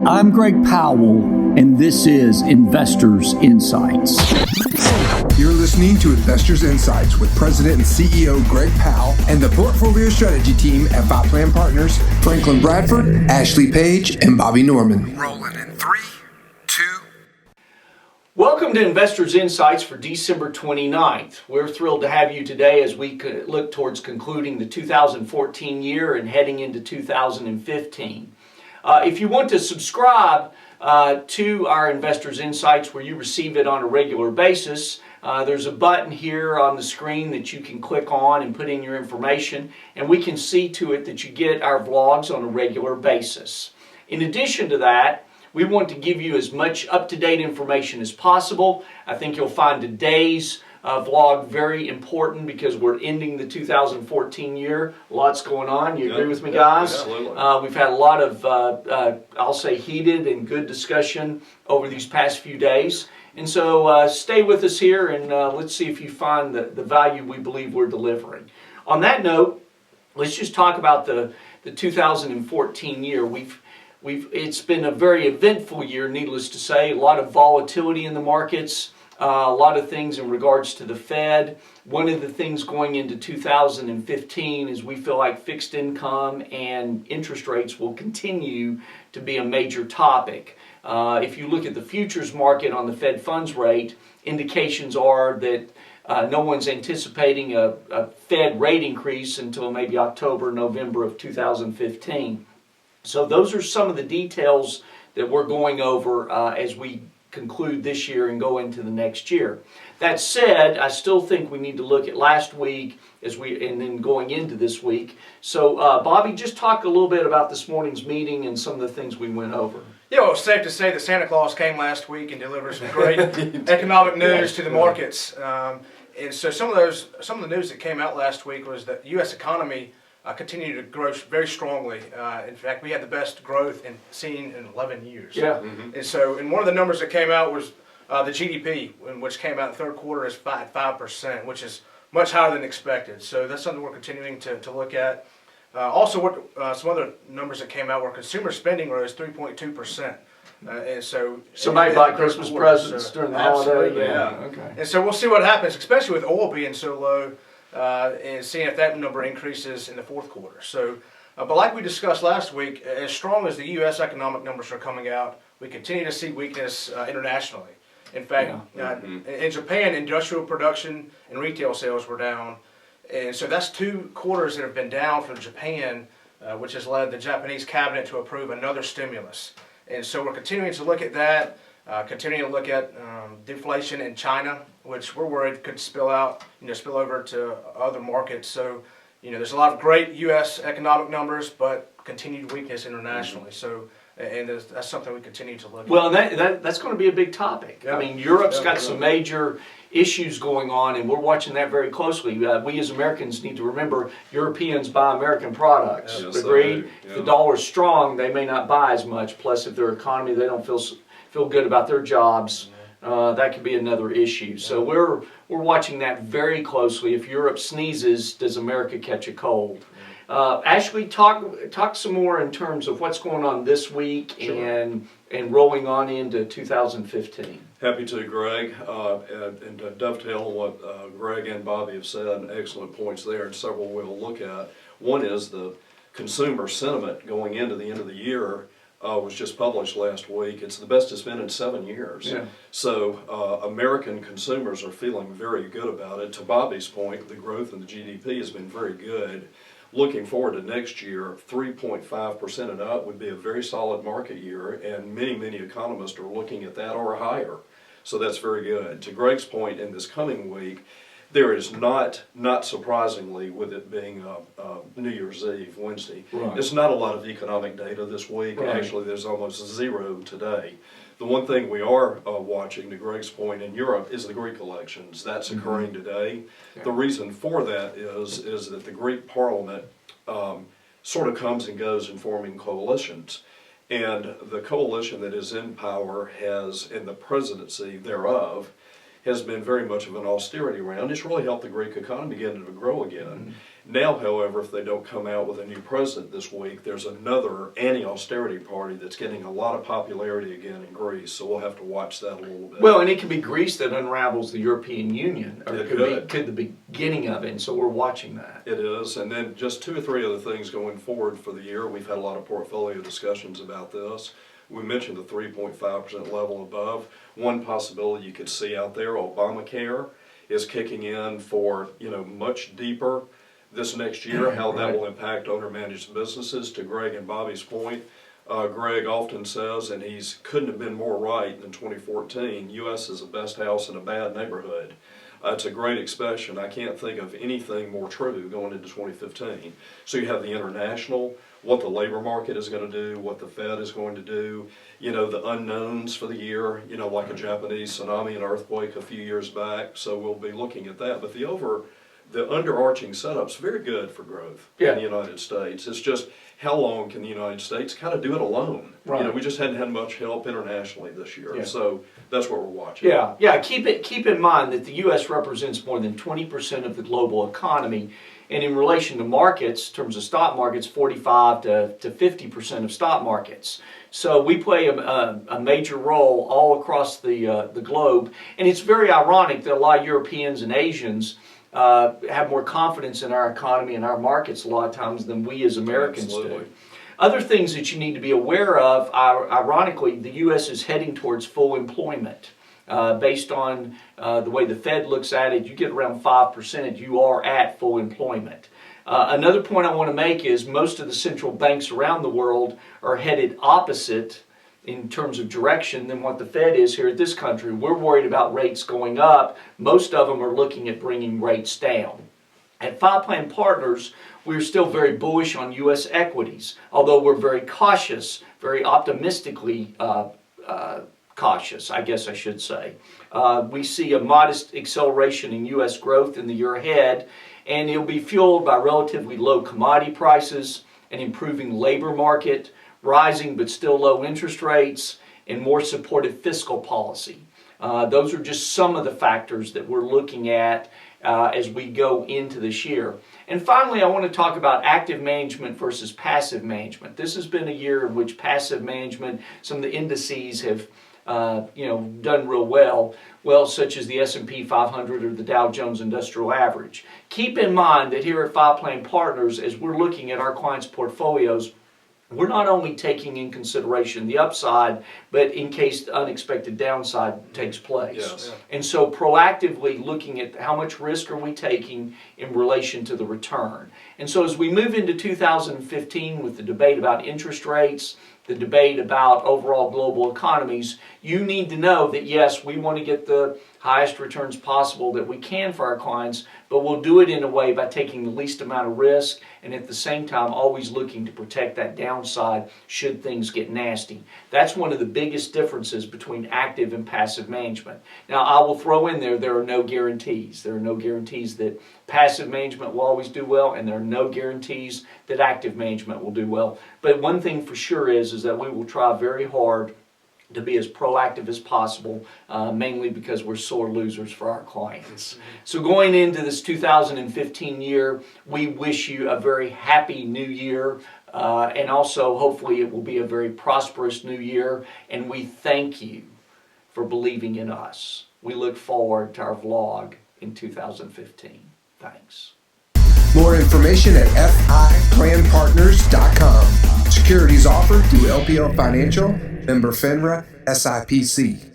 I'm Greg Powell, and this is Investors Insights. You're listening to Investors Insights with President and CEO Greg Powell and the Portfolio Strategy Team at Five Plan Partners, Franklin Bradford, Ashley Page, and Bobby Norman. Rolling in 3, 2. Welcome to Investors Insights for December 29th. We're thrilled to have you today as we look towards concluding the 2014 year and heading into 2015. If you want to subscribe to our Investors Insights where you receive it on a regular basis, there's a button here on the screen that you can click on and put in your information, and we can see to it that you get our vlogs on a regular basis. In addition to that, we want to give you as much up-to-date information as possible. I think you'll find today's vlog very important because we're ending the 2014 year. Lots going on. You agree with me, guys? Absolutely. We've had a lot of, I'll say, heated and good discussion over these past few days. And so stay with us here and let's see if you find the value we believe we're delivering. On that note, let's just talk about the 2014 year. It's been a very eventful year, needless to say. A lot of volatility in the markets. A lot of things in regards to the Fed. One of the things going into 2015 is we feel like fixed income and interest rates will continue to be a major topic. If you look at the futures market on the Fed funds rate, indications are that no one's anticipating a Fed rate increase until maybe October, November of 2015. So those are some of the details that we're going over as we conclude this year and go into the next year. That said, I still think we need to look at last week and then going into this week. So Bobby, just talk a little bit about this morning's meeting and some of the things we went over. Yeah, well, it's safe to say that Santa Claus came last week and delivered some great economic news to the markets. And so some of the news that came out last week was that the U.S. economy continued to grow very strongly. In fact, we had the best growth seen in 11 years. Yeah. And one of the numbers that came out was the GDP, which came out in the third quarter is 5%, which is much higher than expected. So that's something we're continuing to look at. Also, some other numbers that came out were consumer spending rose 3.2%. And so somebody bought Christmas presents during the holiday. Absolutely, yeah. Okay. And so we'll see what happens, especially with oil being so low. And seeing if that number increases in the fourth quarter. So, but like we discussed last week, as strong as the U.S. economic numbers are coming out, we continue to see weakness internationally. In fact, in Japan, industrial production and retail sales were down. And so that's 2 quarters that have been down for Japan, which has led the Japanese cabinet to approve another stimulus. And so we're continuing to look at that. Continuing to look at deflation in China, which we're worried could spill over to other markets. So, there's a lot of great U.S. economic numbers, but continued weakness internationally. So, and that's something we continue to look at. Well, that's going to be a big topic. Yeah. I mean, Europe's got some major issues going on, and we're watching that very closely. We as Americans need to remember Europeans buy American products. Yes, agreed? Yeah. If the dollar's strong, they may not buy as much. Plus, if their economy, they don't feel good about their jobs, that could be another issue. So we're watching that very closely. If Europe sneezes, does America catch a cold? Ashley, talk some more in terms of what's going on this week. Sure. and rolling on into 2015. Happy to, Greg, and to dovetail on what Greg and Bobby have said, excellent points there, and several we'll look at. One is the consumer sentiment going into the end of the year. Was just published last week. It's the best it's been in 7 years. Yeah. So American consumers are feeling very good about it. To Bobby's point, the growth in the GDP has been very good. Looking forward to next year, 3.5% and up would be a very solid market year, and many economists are looking at that or higher. So that's very good. To Greg's point, in this coming week, there is not surprisingly, with it being New Year's Eve, Wednesday, right. There's not a lot of economic data this week. Right. Actually, there's almost zero today. The one thing we are watching, to Greg's point, in Europe is the Greek elections. That's occurring today. Yeah. The reason for that is that the Greek parliament sort of comes and goes in forming coalitions. And the coalition that is in power has, in the presidency thereof, has been very much of an austerity round. It's really helped the Greek economy begin to grow again. Now, however, if they don't come out with a new president this week, there's another anti-austerity party that's getting a lot of popularity again in Greece. So we'll have to watch that a little bit. Well, and it could be Greece that unravels the European Union, or It could the beginning of it. And so we're watching that. It is, and then just 2 or 3 other things going forward for the year. We've had a lot of portfolio discussions about this. We mentioned the 3.5% level above. One possibility you could see out there, Obamacare is kicking in for, much deeper this next year, how that will impact owner-managed businesses. To Greg and Bobby's point, Greg often says, and he's couldn't have been more right than 2014, U.S. is the best house in a bad neighborhood. It's a great expression. I can't think of anything more true going into 2015. So you have the international, what the labor market is going to do, what the Fed is going to do, the unknowns for the year, like a Japanese tsunami and earthquake a few years back. So we'll be looking at that. But the underarching setup's very good for growth in the United States. It's just how long can the United States kind of do it alone? Right. We just hadn't had much help internationally this year. So that's what we're watching. Yeah. Keep in mind that the U.S. represents more than 20% of the global economy, and in relation to markets, in terms of stock markets, 45 to 50% of stock markets. So we play a major role all across the globe, and it's very ironic that a lot of Europeans and Asians have more confidence in our economy and our markets a lot of times than we as Americans do. Other things that you need to be aware of, ironically, the U.S. is heading towards full employment. Based on the way the Fed looks at it, you get around 5%, you are at full employment. Another point I want to make is most of the central banks around the world are headed opposite in terms of direction than what the Fed is here at this country. We're worried about rates going up. Most of them are looking at bringing rates down. At Five Plan Partners, we're still very bullish on U.S. equities, although we're very cautious, very optimistically cautious, I guess I should say. We see a modest acceleration in U.S. growth in the year ahead, and it'll be fueled by relatively low commodity prices, an improving labor market, rising but still low interest rates, and more supportive fiscal policy. Those are just some of the factors that we're looking at as we go into this year. And finally, I want to talk about active management versus passive management. This has been a year in which passive management, some of the indices have done real well, such as the S&P 500 or the Dow Jones Industrial Average. Keep in mind that here at Five Plan Partners, as we're looking at our clients' portfolios, we're not only taking in consideration the upside, but in case the unexpected downside takes place. Yes. And so proactively looking at how much risk are we taking in relation to the return. And so as we move into 2015 with the debate about interest rates, the debate about overall global economies, you need to know that yes, we want to get the highest returns possible that we can for our clients, but we'll do it in a way by taking the least amount of risk and at the same time always looking to protect that downside should things get nasty. That's one of the biggest differences between active and passive management. Now, I will throw in there are no guarantees. There are no guarantees that passive management will always do well, and there are no guarantees that active management will do well. But one thing for sure is that we will try very hard to be as proactive as possible, mainly because we're sore losers for our clients. So going into this 2015 year, we wish you a very happy new year, and also hopefully it will be a very prosperous new year, and we thank you for believing in us. We look forward to our vlog in 2015. Thanks. More information at fiplanpartners.com. Securities offered through LPL Financial, member FINRA, SIPC.